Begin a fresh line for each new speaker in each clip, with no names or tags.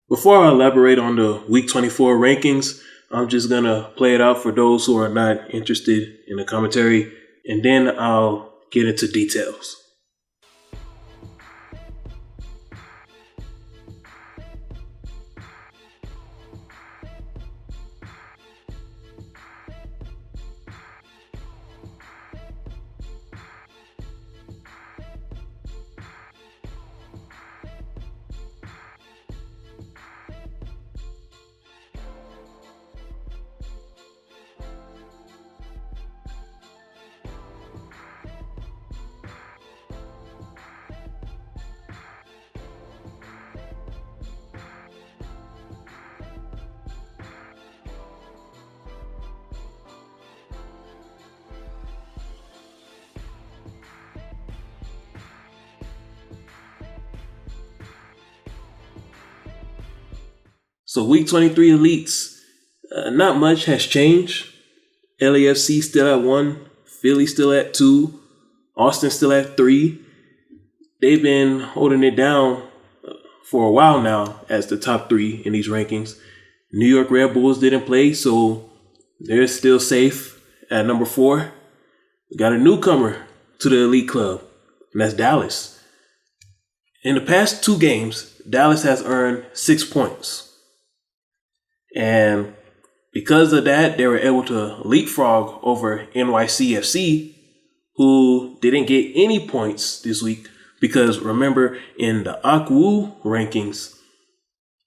Before I elaborate on the Week 24 rankings, I'm just going to play it out for those who are not interested in the commentary, and then I'll get into details. So Week 23 elites, not much has changed. LAFC still at 1, Philly still at 2, Austin still at 3. They've been holding it down for a while now as the top 3 in these rankings. New York Red Bulls didn't play, so they're still safe at number 4. We got a newcomer to the elite club, and that's Dallas. In the past 2 games, Dallas has earned 6 points. And because of that, they were able to leapfrog over NYCFC, who didn't get any points this week. Because remember, in the AkWu rankings,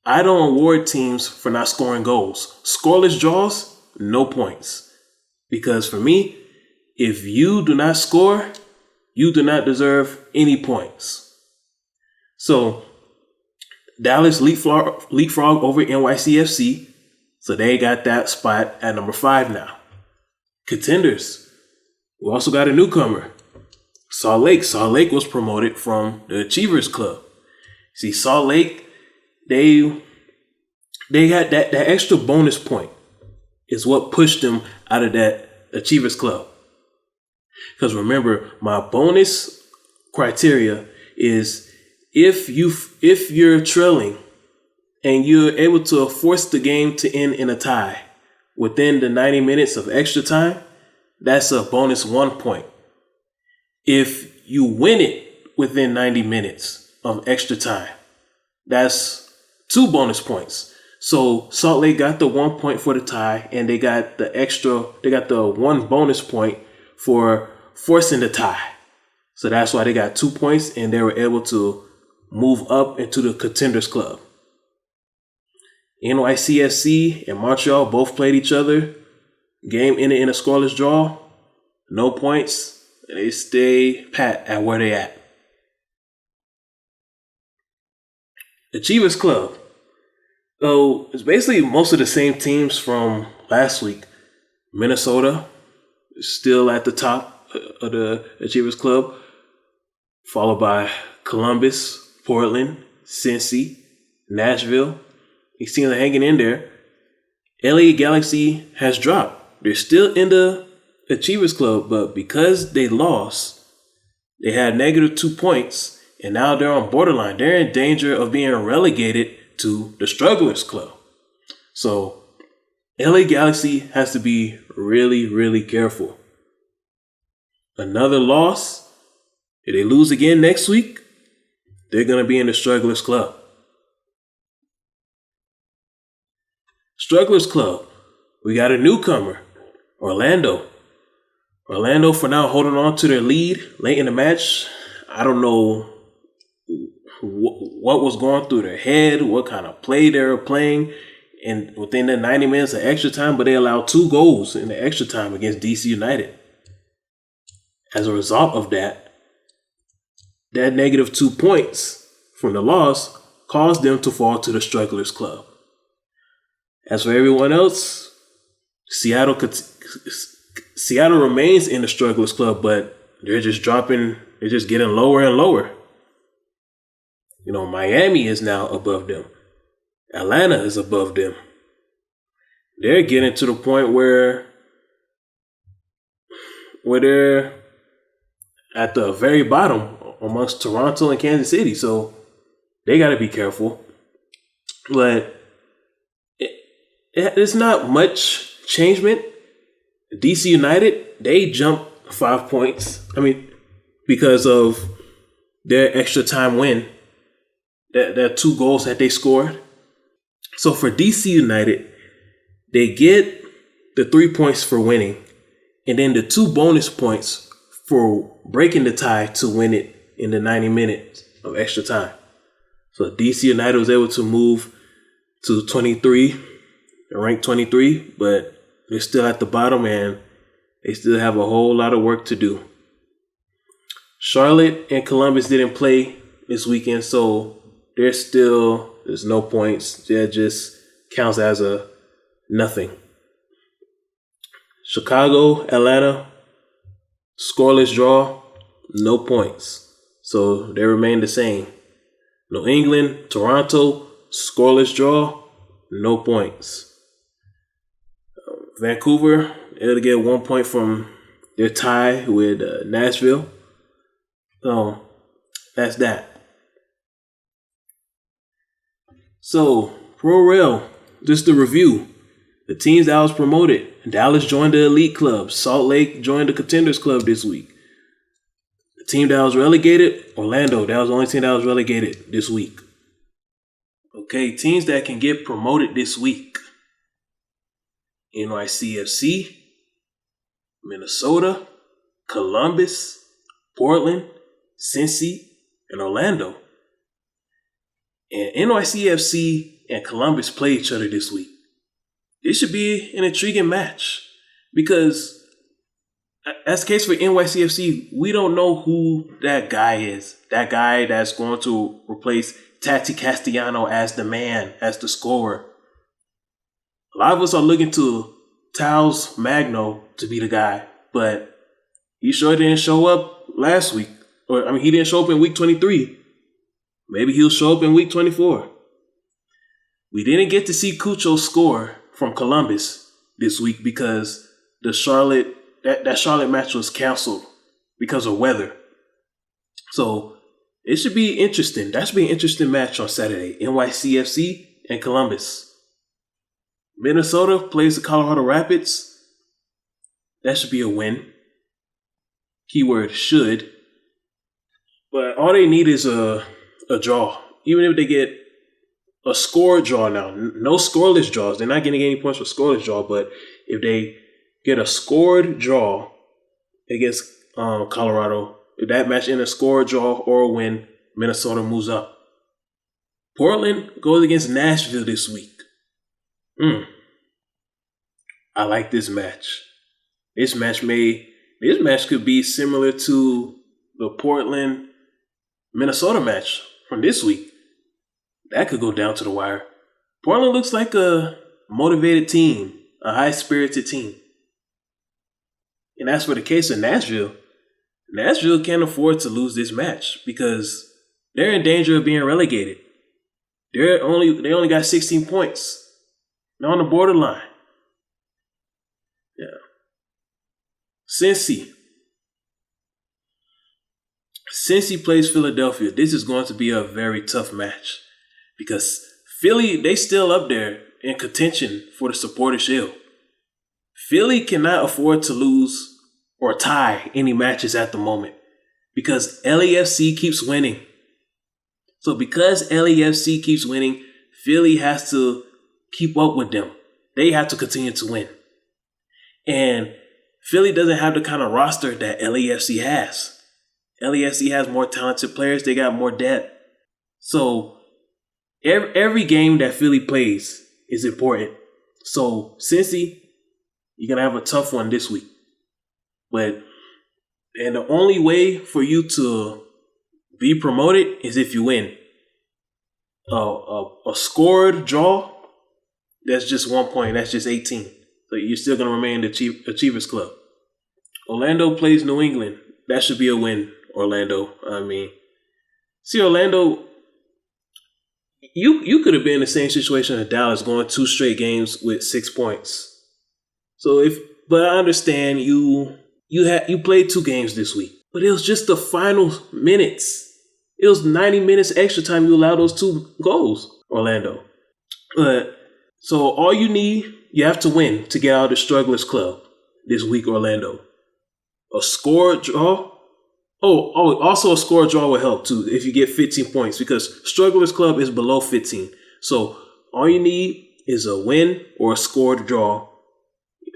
I don't award teams for not scoring goals. Scoreless draws, no points. Because for me, if you do not score, you do not deserve any points. So Dallas leapfrog over NYCFC. So they got that spot at number 5 now. Contenders. We also got a newcomer. Salt Lake. Salt Lake was promoted from the Achievers Club. See, Salt Lake, they got that extra bonus point is what pushed them out of that Achievers Club. Because remember, my bonus criteria is if you're trailing and you're able to force the game to end in a tie within the 90 minutes of extra time, that's a bonus 1 point. If you win it within 90 minutes of extra time, that's 2 bonus points. So Salt Lake got the 1 point for the tie, and they got the 1 bonus point for forcing the tie. So that's why they got 2 points, and they were able to move up into the Contenders Club. NYCFC and Montreal both played each other. Game ended in a scoreless draw. No points. They stay pat at where they at. Achievers Club. So it's basically most of the same teams from last week. Minnesota is still at the top of the Achievers Club, followed by Columbus, Portland, Cincy, Nashville. You see them hanging in there. LA Galaxy has dropped. They're still in the Achievers Club, but because they lost, they had negative 2 points, and now they're on borderline. They're in danger of being relegated to the Strugglers Club. So LA Galaxy has to be really, really careful. Another loss, if they lose again next week, they're going to be in the Strugglers Club. Strugglers Club, we got a newcomer, Orlando. Orlando for now holding on to their lead late in the match. I don't know what was going through their head, what kind of play they were playing and within the 90 minutes of extra time, but they allowed 2 goals in the extra time against DC United. As a result of that negative 2 points from the loss caused them to fall to the Strugglers Club. As for everyone else, Seattle remains in the Strugglers Club, but they're just dropping, they're just getting lower and lower. You know, Miami is now above them. Atlanta is above them. They're getting to the point where they're at the very bottom amongst Toronto and Kansas City. So they got to be careful. But it's not much changement. DC United, they jumped 5 points. Because of their extra time win. There are 2 goals that they scored. So for DC United, they get the 3 points for winning, and then the 2 bonus points for breaking the tie to win it in the 90 minutes of extra time. So DC United was able to move to 23, ranked 23, but they're still at the bottom and they still have a whole lot of work to do. Charlotte and Columbus didn't play this weekend, so there's no points. That just counts as a nothing. Chicago, Atlanta, scoreless draw, no points. So they remain the same. New England, Toronto, scoreless draw, no points. Vancouver, it'll get 1 point from their tie with Nashville. So that's that. So, Pro Rail, just the review. The teams that was promoted. Dallas joined the Elite Club. Salt Lake joined the Contenders Club this week. The team that was relegated, Orlando. That was the only team that was relegated this week. Okay, teams that can get promoted this week. NYCFC, Minnesota, Columbus, Portland, Cincy, and Orlando. And NYCFC and Columbus play each other this week. This should be an intriguing match because, as the case for NYCFC, we don't know who that guy is. That guy that's going to replace Tati Castellano as the man, as the scorer. A lot of us are looking to Taos Magno to be the guy, but he sure didn't show up last week. He didn't show up in week 23. Maybe he'll show up in week 24. We didn't get to see Cucho score from Columbus this week because the Charlotte match was canceled because of weather. So it should be interesting. That should be an interesting match on Saturday. NYCFC and Columbus. Minnesota plays the Colorado Rapids. That should be a win. Keyword should. But all they need is a draw. Even if they get a score draw now, no scoreless draws. They're not getting any points for scoreless draw, but if they get a scored draw against Colorado, if that match in a score draw or a win, Minnesota moves up. Portland goes against Nashville this week. I like this match. This match could be similar to the Portland Minnesota match from this week. That could go down to the wire. Portland looks like a motivated team, a high-spirited team. And as for the case of Nashville, Nashville can't afford to lose this match because they're in danger of being relegated. They only got 16 points. They're on the borderline. Yeah. Cincy plays Philadelphia. This is going to be a very tough match because Philly, they still up there in contention for the Supporters' Shield. Philly cannot afford to lose or tie any matches at the moment because LAFC keeps winning. So because LAFC keeps winning, Philly has to keep up with them. They have to continue to win. And Philly doesn't have the kind of roster that LAFC has. LAFC has more talented players. They got more depth. So every game that Philly plays is important. So Cincy, you're going to have a tough one this week. And the only way for you to be promoted is if you win. A scored draw, that's just 1 point. That's just 18. So you're still going to remain the Achievers Club. Orlando plays New England. That should be a win, Orlando. Orlando, you could have been in the same situation as Dallas, going 2 straight games with 6 points. But I understand you played 2 games this week, but it was just the final minutes. It was 90 minutes extra time you allowed those 2 goals, Orlando. So all you have to win to get out of the Strugglers Club this week, Orlando. A score draw. Also a score draw will help too if you get 15 points because Strugglers Club is below 15. So all you need is a win or a scored draw.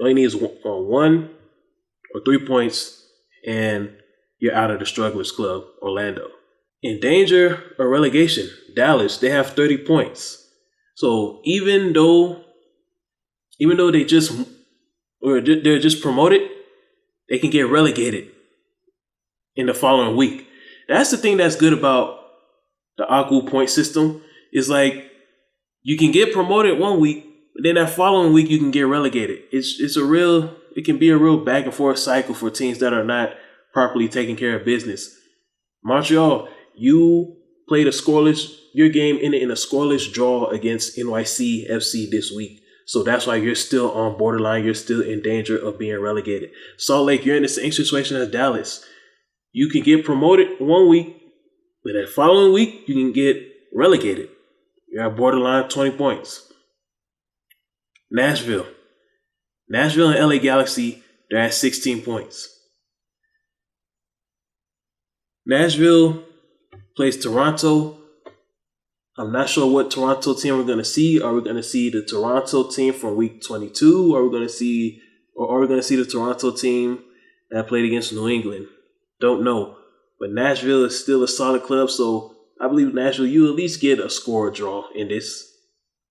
All you need is 1 or 3 points, and you're out of the Strugglers Club, Orlando. In danger of relegation, Dallas, they have 30 points. So even though they're just promoted, they can get relegated in the following week. That's the thing that's good about the AkWu point system. Is like you can get promoted one week, but then that following week you can get relegated. It can be a real back and forth cycle for teams that are not properly taking care of business. Montreal, you played your game in a scoreless draw against NYC FC this week. So that's why you're still on borderline. You're still in danger of being relegated. Salt Lake, you're in the same situation as Dallas. You can get promoted one week, but that following week, you can get relegated. You're at borderline 20 points. Nashville and LA Galaxy, they're at 16 points. Nashville plays Toronto. I'm not sure what Toronto team we're going to see. Are we going to see the Toronto team from week 22? Or are we going to see the Toronto team that played against New England? Don't know. But Nashville is still a solid club, so I believe Nashville, you at least get a score draw in this.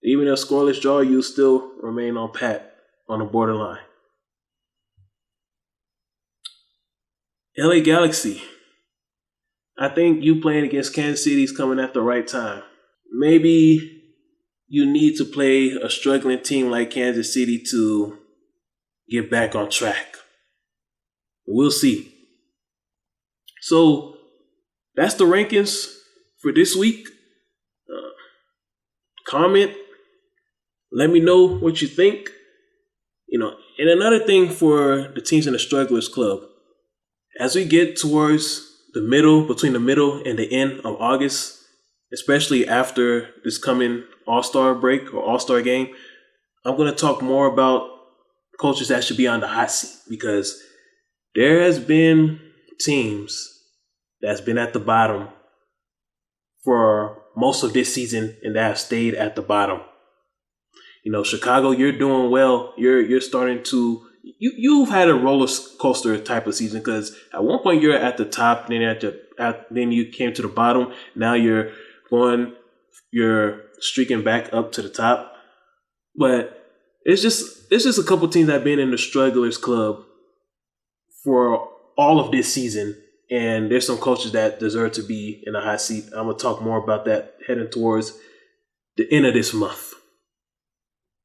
Even a scoreless draw, you still remain on the borderline. LA Galaxy. I think you playing against Kansas City is coming at the right time. Maybe you need to play a struggling team like Kansas City to get back on track. We'll see. So that's the rankings for this week. Comment. Let me know what you think. And another thing for the teams in the Strugglers Club, as we get towards between the middle and the end of August, especially after this coming All-Star break or All-Star game, I'm going to talk more about coaches that should be on the hot seat because there has been teams that's been at the bottom for most of this season and that have stayed at the bottom. Chicago, you're doing well. You're starting to you've had a roller coaster type of season because at one point you're at the top, and then you came to the bottom. Now you're streaking back up to the top. But it's just a couple teams that have been in the Strugglers Club for all of this season, and there's some coaches that deserve to be in a hot seat. I'm gonna talk more about that heading towards the end of this month.